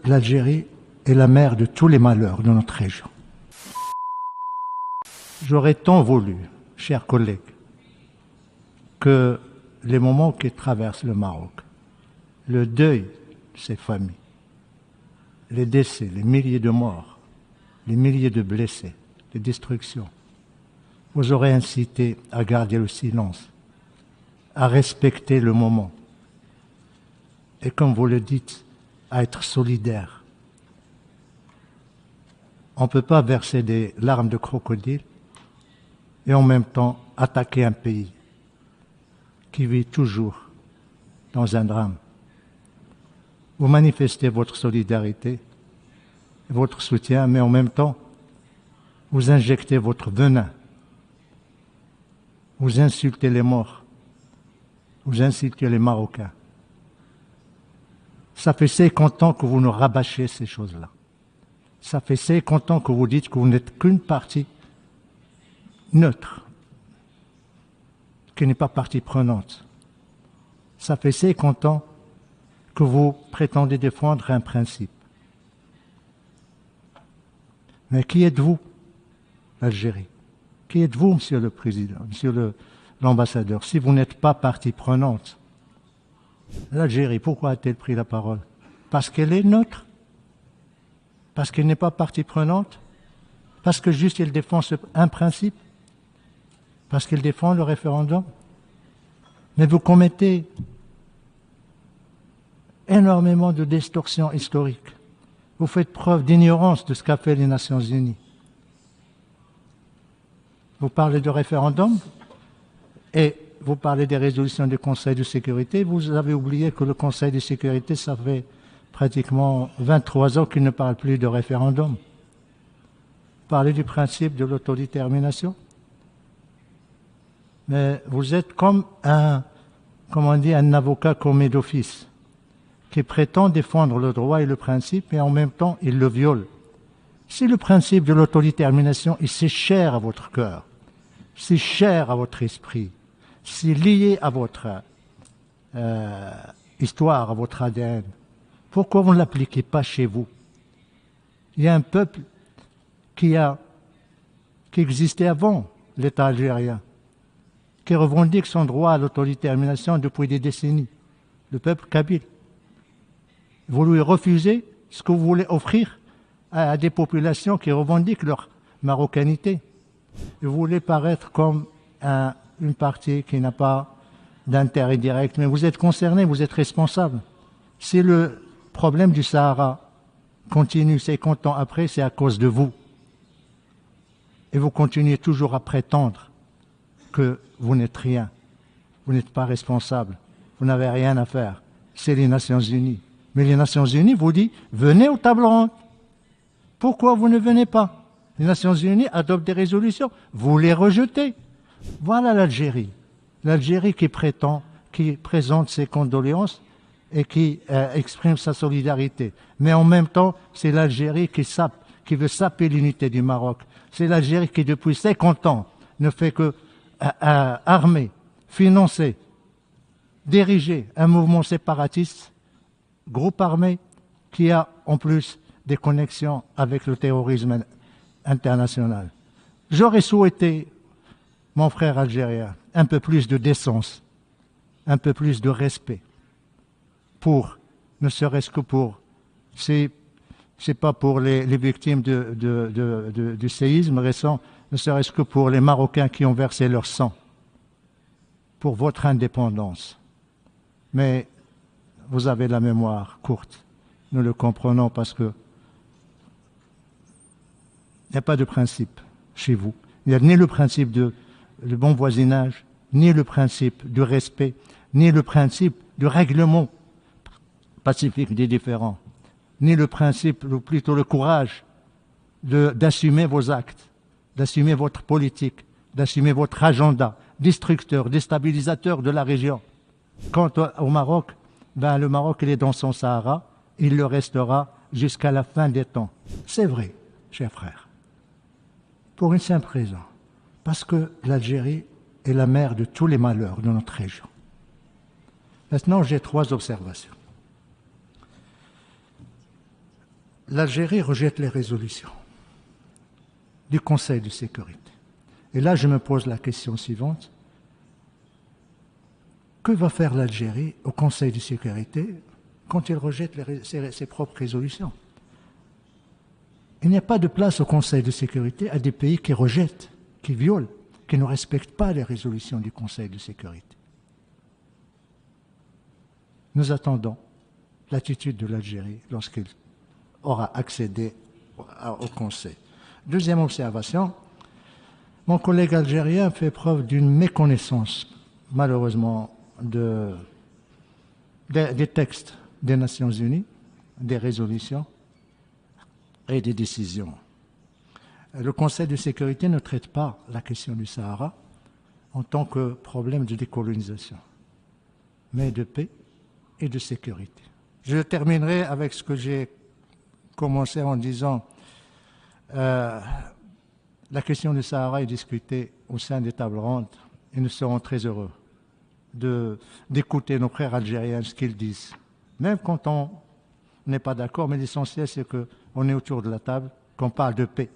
l'Algérie est la mère de tous les malheurs de notre région. J'aurais tant voulu, chers collègues, que les moments qui traversent le Maroc, le deuil de ces familles, les décès, les milliers de morts, les milliers de blessés, les destructions, vous aurez incité à garder le silence, à respecter le moment et, comme vous le dites, à être solidaire. On ne peut pas verser des larmes de crocodile et en même temps attaquer un pays qui vit toujours dans un drame. Vous manifestez votre solidarité, votre soutien, mais en même temps, vous injectez votre venin. Vous insultez les morts. Vous insultez les Marocains. Ça fait 50 ans que vous nous rabâchez ces choses-là. Ça fait 50 ans que vous dites que vous n'êtes qu'une partie neutre, qui n'est pas partie prenante. Ça fait 50 ans que vous prétendez défendre un principe. Mais qui êtes-vous, l'Algérie? Qui êtes-vous, Monsieur le Président, Monsieur l'ambassadeur, si vous n'êtes pas partie prenante? L'Algérie, pourquoi a-t-elle pris la parole? Parce qu'elle est neutre? Parce qu'elle n'est pas partie prenante? Parce que juste elle défend un principe? Parce qu'elle défend le référendum? Mais vous commettez énormément de distorsions historiques. Vous faites preuve d'ignorance de ce qu'a fait les Nations Unies. Vous parlez de référendum et vous parlez des résolutions du Conseil de sécurité. Vous avez oublié que le Conseil de sécurité, ça fait pratiquement 23 ans qu'il ne parle plus de référendum. Vous parlez du principe de l'autodétermination. Mais vous êtes comme un avocat commis d'office qui prétend défendre le droit et le principe, et en même temps, il le viole. Si le principe de l'autodétermination est si cher à votre cœur, si cher à votre esprit, si lié à votre histoire, à votre ADN, pourquoi vous ne l'appliquez pas chez vous? Il y a un peuple qui existait avant l'État algérien, qui revendique son droit à l'autodétermination depuis des décennies, le peuple kabyle. Vous lui refusez ce que vous voulez offrir à des populations qui revendiquent leur marocanité. Vous voulez paraître comme une partie qui n'a pas d'intérêt direct, mais vous êtes concerné, vous êtes responsable. Si le problème du Sahara continue 50 ans après, c'est à cause de vous. Et vous continuez toujours à prétendre que vous n'êtes rien, vous n'êtes pas responsable, vous n'avez rien à faire. C'est les Nations Unies. Mais les Nations Unies vous disent, venez aux tables rondes. Pourquoi vous ne venez pas? Les Nations Unies adoptent des résolutions, vous les rejetez. Voilà l'Algérie. L'Algérie qui présente ses condoléances et qui exprime sa solidarité. Mais en même temps, c'est l'Algérie qui veut saper l'unité du Maroc. C'est l'Algérie qui, depuis 50 ans, ne fait que armer, financer, diriger un mouvement séparatiste, groupe armé, qui a en plus des connexions avec le terrorisme international. J'aurais souhaité, mon frère algérien, un peu plus de décence, un peu plus de respect, ne serait-ce que pour, c'est pas pour les victimes du séisme récent, ne serait-ce que pour les Marocains qui ont versé leur sang, pour votre indépendance. Mais vous avez la mémoire courte, nous le comprenons parce que il n'y a pas de principe chez vous. Il n'y a ni le principe de bon voisinage, ni le principe du respect, ni le principe du règlement pacifique des différends, ni le principe, ou plutôt le courage d'assumer vos actes, d'assumer votre politique, d'assumer votre agenda destructeur, déstabilisateur de la région. Quant au Maroc, le Maroc, il est dans son Sahara, il le restera jusqu'à la fin des temps. C'est vrai, chers frères, pour une simple raison, parce que l'Algérie est la mère de tous les malheurs de notre région. Maintenant, j'ai 3 observations. l'Algérie rejette les résolutions du Conseil de sécurité. Et là, je me pose la question suivante. Que va faire l'Algérie au Conseil de sécurité quand il rejette ses propres résolutions? Il n'y a pas de place au Conseil de sécurité à des pays qui rejettent, qui violent, qui ne respectent pas les résolutions du Conseil de sécurité. Nous attendons l'attitude de l'Algérie lorsqu'il aura accédé au Conseil. Deuxième observation, mon collègue algérien fait preuve d'une méconnaissance, malheureusement, des textes des Nations Unies, des résolutions et des décisions. Le Conseil de sécurité ne traite pas la question du Sahara en tant que problème de décolonisation, mais de paix et de sécurité. Je terminerai avec ce que j'ai commencé en disant la question du Sahara est discutée au sein des tables rondes et nous serons très heureux d'écouter nos frères algériens ce qu'ils disent. Même quand on n'est pas d'accord, mais l'essentiel c'est qu'on est autour de la table, qu'on parle de paix